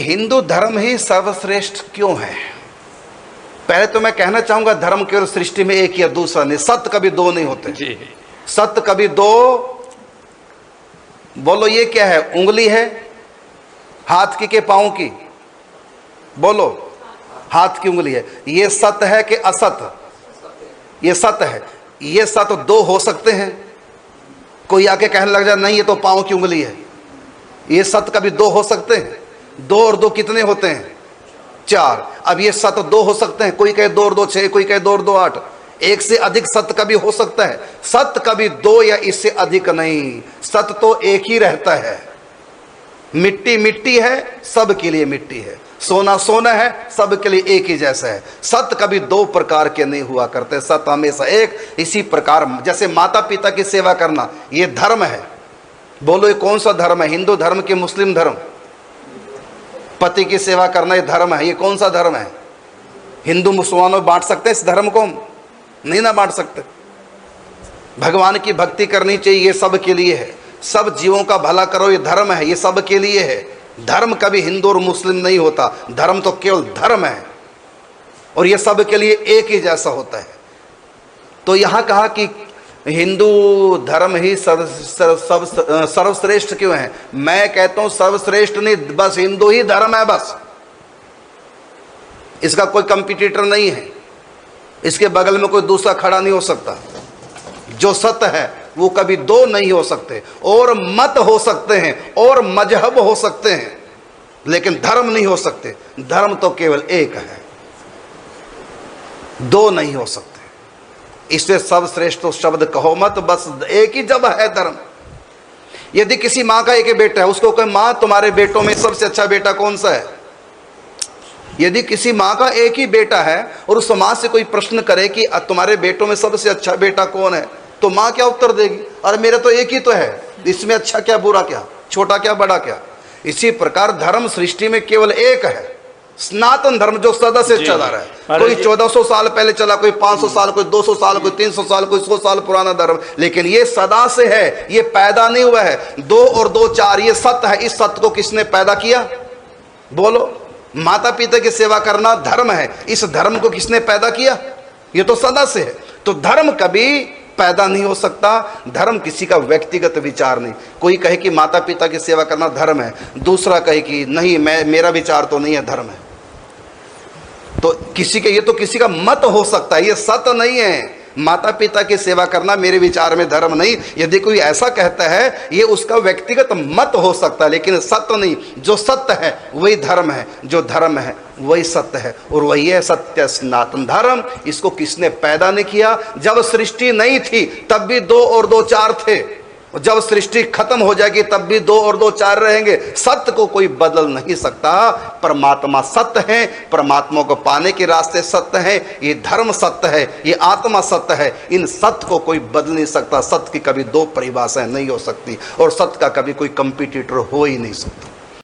हिंदू धर्म ही सर्वश्रेष्ठ क्यों है? पहले तो मैं कहना चाहूंगा धर्म केवल सृष्टि में एक या दूसरा नहीं, सत्य कभी दो नहीं होते जी। सत्य कभी दो, बोलो ये क्या है? उंगली है हाथ की के पांव की? बोलो, हाथ की उंगली है। ये सत्य है कि असत्य? ये सत्य है। ये सत्य दो हो सकते हैं? कोई आके कहने लग जाए नहीं ये तो पांव की उंगली है। ये सत्य कभी दो हो सकते हैं? दो और दो कितने होते हैं? चार। अब ये सत्य दो हो सकते हैं? कोई कहे दो और दो छह, कोई कहे दो और दो आठ। एक से अधिक सत्य कभी हो सकता है? सत्य कभी दो या इससे अधिक नहीं, सत्य तो एक ही रहता है। मिट्टी मिट्टी है, सब के लिए मिट्टी है। सोना सोना है, सब के लिए एक ही जैसा है। सत्य कभी दो प्रकार के नहीं हुआ करते, सत्य हमेशा एक। इसी प्रकार जैसे माता पिता की सेवा करना ये धर्म है। बोलो ये कौन सा धर्म है? हिंदू धर्म कि मुस्लिम धर्म? पति की सेवा करना ये धर्म है। ये कौन सा धर्म है? हिंदू मुसलमानों बांट सकते हैं इस धर्म को? नहीं ना बांट सकते। भगवान की भक्ति करनी चाहिए, ये सब के लिए है। सब जीवों का भला करो, ये धर्म है, ये सब के लिए है। धर्म कभी हिंदू और मुस्लिम नहीं होता। धर्म तो केवल धर्म है और ये सब के लिए एक ही जैसा होता है। तो यहां कहा कि हिंदू धर्म ही सर्वश्रेष्ठ क्यों है? मैं कहता हूं सर्वश्रेष्ठ नहीं, बस हिंदू ही धर्म है, बस। इसका कोई कंपटीटर नहीं है, इसके बगल में कोई दूसरा खड़ा नहीं हो सकता। जो सत्य है वो कभी दो नहीं हो सकते। और मत हो सकते हैं और मजहब हो सकते हैं, लेकिन धर्म नहीं हो सकते। धर्म तो केवल एक है, दो नहीं हो सकते। इससे सर्वश्रेष्ठ तो शब्द कहो मत, बस एक ही जब है धर्म। यदि किसी माँ का एक ही बेटा है, उसको कहे माँ तुम्हारे बेटों में सबसे अच्छा बेटा कौन सा है? यदि किसी माँ का एक ही बेटा है और उस माँ से कोई प्रश्न करे कि तुम्हारे बेटों में सबसे अच्छा बेटा कौन है, तो माँ क्या उत्तर देगी? अरे मेरा तो एक ही तो है, इसमें अच्छा क्या बुरा क्या, छोटा क्या बड़ा क्या। इसी प्रकार धर्म सृष्टि में केवल एक है, सनातन धर्म जो सदा से चला रहा है। कोई 1400 साल पहले चला, कोई 500 साल, कोई 200 साल, कोई 300 साल, कोई 100 साल पुराना धर्म, लेकिन ये सदा से है, ये पैदा नहीं हुआ है। दो और दो चार, ये सत्य है। इस सत्य को किसने पैदा किया? बोलो। माता पिता की सेवा करना धर्म है, इस धर्म को किसने पैदा किया? ये तो सदा से है। तो धर्म कभी पैदा नहीं हो सकता। धर्म किसी का व्यक्तिगत विचार नहीं। कोई कहे कि माता पिता की सेवा करना धर्म है, दूसरा कहे कि नहीं मेरा विचार तो नहीं है, धर्म है। तो किसी के, ये तो किसी का मत हो सकता है, ये सत्य नहीं है। माता पिता की सेवा करना मेरे विचार में धर्म नहीं। यदि कोई ऐसा कहता है ये उसका व्यक्तिगत मत हो सकता है, लेकिन सत्य नहीं। जो सत्य है वही धर्म है, जो धर्म है वही सत्य है, और वही है सत्य सनातन धर्म। इसको किसने पैदा नहीं किया? जब सृष्टि नहीं थी तब भी दो और दो चार थे, और जब सृष्टि खत्म हो जाएगी तब भी दो और दो चार रहेंगे। सत्य को कोई बदल नहीं सकता। परमात्मा सत्य है, परमात्मा को पाने के रास्ते सत्य है, ये धर्म सत्य है, ये आत्मा सत्य है। इन सत्य को कोई बदल नहीं सकता। सत्य की कभी दो परिभाषाएं नहीं हो सकती, और सत्य का कभी कोई कंपटीटर हो ही नहीं सकता।